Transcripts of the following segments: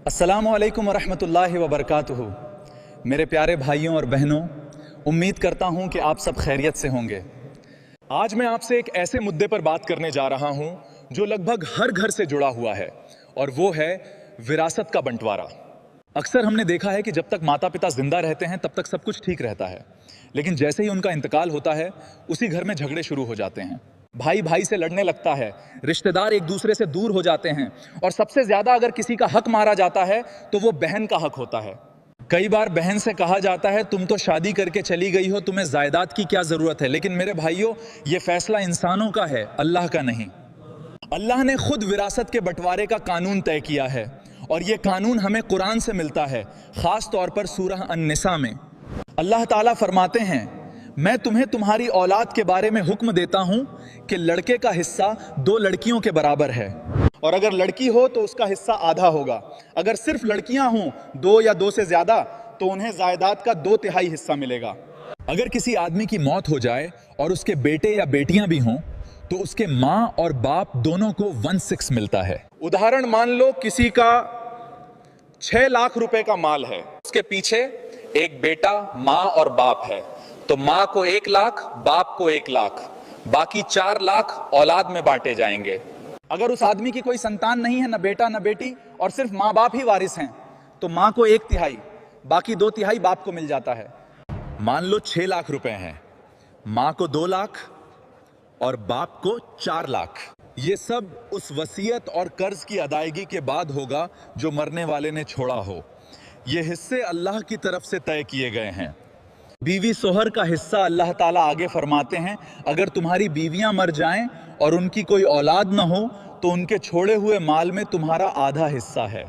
अस्सलामु अलैकुम वरहमतुल्लाहि वबरकातुहू। मेरे प्यारे भाइयों और बहनों, उम्मीद करता हूँ कि आप सब खैरियत से होंगे। आज मैं आपसे एक ऐसे मुद्दे पर बात करने जा रहा हूँ जो लगभग हर घर से जुड़ा हुआ है, और वो है विरासत का बंटवारा। अक्सर हमने देखा है कि जब तक माता पिता जिंदा रहते हैं तब तक सब कुछ ठीक रहता है, लेकिन जैसे ही उनका इंतकाल होता है उसी घर में झगड़े शुरू हो जाते हैं। भाई भाई से लड़ने लगता है, रिश्तेदार एक दूसरे से दूर हो जाते हैं, और सबसे ज्यादा अगर किसी का हक मारा जाता है तो वो बहन का हक होता है। कई बार बहन से कहा जाता है तुम तो शादी करके चली गई हो, तुम्हें जायदाद की क्या जरूरत है। लेकिन मेरे भाइयों, ये फैसला इंसानों का है, अल्लाह का नहीं। अल्लाह ने खुद विरासत के बंटवारे का कानून तय किया है, और ये कानून हमें कुरान से मिलता है, खास तौर पर सूरह अन-निसा में। अल्लाह ताला फरमाते हैं, मैं तुम्हें तुम्हारी औलाद के बारे में हुक्म देता हूं कि लड़के का हिस्सा 2 लड़कियों के बराबर है, और अगर लड़की हो तो उसका हिस्सा आधा होगा। अगर सिर्फ लड़कियां हों, 2 या 2 से ज्यादा, तो उन्हें जायदाद का 2/3 हिस्सा मिलेगा। अगर किसी आदमी की मौत हो जाए और उसके बेटे या बेटियां भी हों तो उसके माँ और बाप दोनों को 1/6 मिलता है। उदाहरण मान लो किसी का 6 लाख रुपए का माल है, उसके पीछे एक बेटा, माँ और बाप है, तो माँ को 1 लाख, बाप को 1 लाख, बाकी 4 लाख औलाद में बांटे जाएंगे। अगर उस आदमी की कोई संतान नहीं है, न बेटा न बेटी, और सिर्फ माँ बाप ही वारिस हैं, तो माँ को 1/3, बाकी 2/3 बाप को मिल जाता है। मान लो 6 लाख रुपए हैं, माँ को 2 लाख और बाप को 4 लाख। ये सब उस वसीयत और कर्ज की अदायगी के बाद होगा जो मरने वाले ने छोड़ा हो। ये हिस्से अल्लाह की तरफ से तय किए गए हैं। बीवी सोहर का हिस्सा अल्लाह ताला आगे फरमाते हैं, अगर तुम्हारी बीवियां मर जाएं और उनकी कोई औलाद न हो तो उनके छोड़े हुए माल में तुम्हारा आधा हिस्सा है,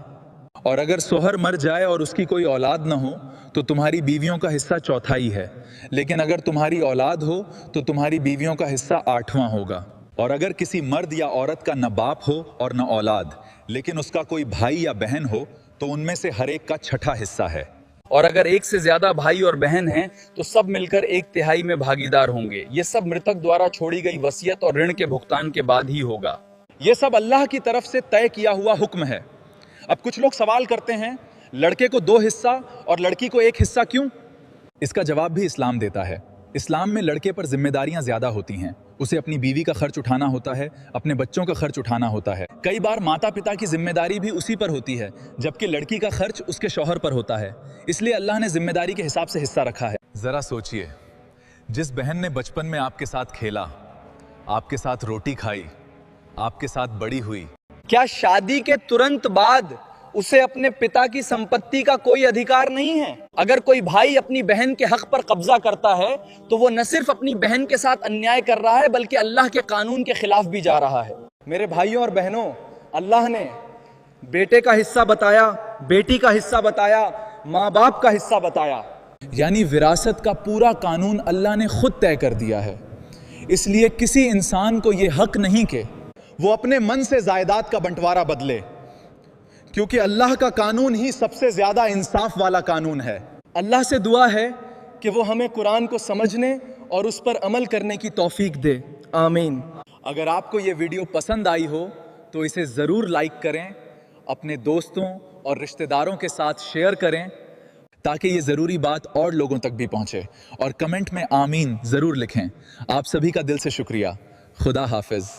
और अगर सोहर मर जाए और उसकी कोई औलाद न हो तो तुम्हारी बीवियों का हिस्सा 1/4 है, लेकिन अगर तुम्हारी औलाद हो तो तुम्हारी बीवियों का हिस्सा 8वां होगा। और अगर किसी मर्द या औरत का न बाप हो और न औलाद, लेकिन उसका कोई भाई या बहन हो, तो उनमें से हर एक का 6ठा हिस्सा है। और अगर एक से ज्यादा भाई और बहन हैं तो सब मिलकर 1/3 में भागीदार होंगे। ये सब मृतक द्वारा छोड़ी गई वसीयत और ऋण के भुगतान के बाद ही होगा। ये सब अल्लाह की तरफ से तय किया हुआ हुक्म है। अब कुछ लोग सवाल करते हैं, लड़के को 2 हिस्सा और लड़की को 1 हिस्सा क्यों? इसका जवाब भी इस्लाम देता है। इस्लाम में लड़के पर जिम्मेदारियां ज्यादा होती हैं। उसे अपनी बीवी का खर्च उठाना होता है, अपने बच्चों का खर्च उठाना होता है। कई बार माता पिता की जिम्मेदारी भी उसी पर होती है, जबकि लड़की का खर्च उसके शौहर पर होता है। इसलिए अल्लाह ने जिम्मेदारी के हिसाब से हिस्सा रखा है। जरा सोचिए, जिस बहन ने बचपन में आपके साथ खेला, आपके साथ रोटी खाई, आपके साथ बड़ी हुई, क्या शादी के तुरंत बाद उसे अपने पिता की संपत्ति का कोई अधिकार नहीं है? अगर कोई भाई अपनी बहन के हक पर कब्जा करता है तो वो न सिर्फ अपनी बहन के साथ अन्याय कर रहा है, बल्कि अल्लाह के कानून के खिलाफ भी जा रहा है। मेरे भाइयों और बहनों, अल्लाह ने बेटे का हिस्सा बताया, बेटी का हिस्सा बताया, माँ बाप का हिस्सा बताया, यानी विरासत का पूरा कानून अल्लाह ने खुद तय कर दिया है। इसलिए किसी इंसान को यह हक नहीं कि वो अपने मन से जायदाद का बंटवारा बदले, क्योंकि अल्लाह का कानून ही सबसे ज्यादा इंसाफ वाला कानून है। अल्लाह से दुआ है कि वो हमें कुरान को समझने और उस पर अमल करने की तौफीक दे, आमीन। अगर आपको ये वीडियो पसंद आई हो तो इसे ज़रूर लाइक करें, अपने दोस्तों और रिश्तेदारों के साथ शेयर करें, ताकि ये ज़रूरी बात और लोगों तक भी पहुँचे, और कमेंट में आमीन ज़रूर लिखें। आप सभी का दिल से शुक्रिया। खुदा हाफिज़।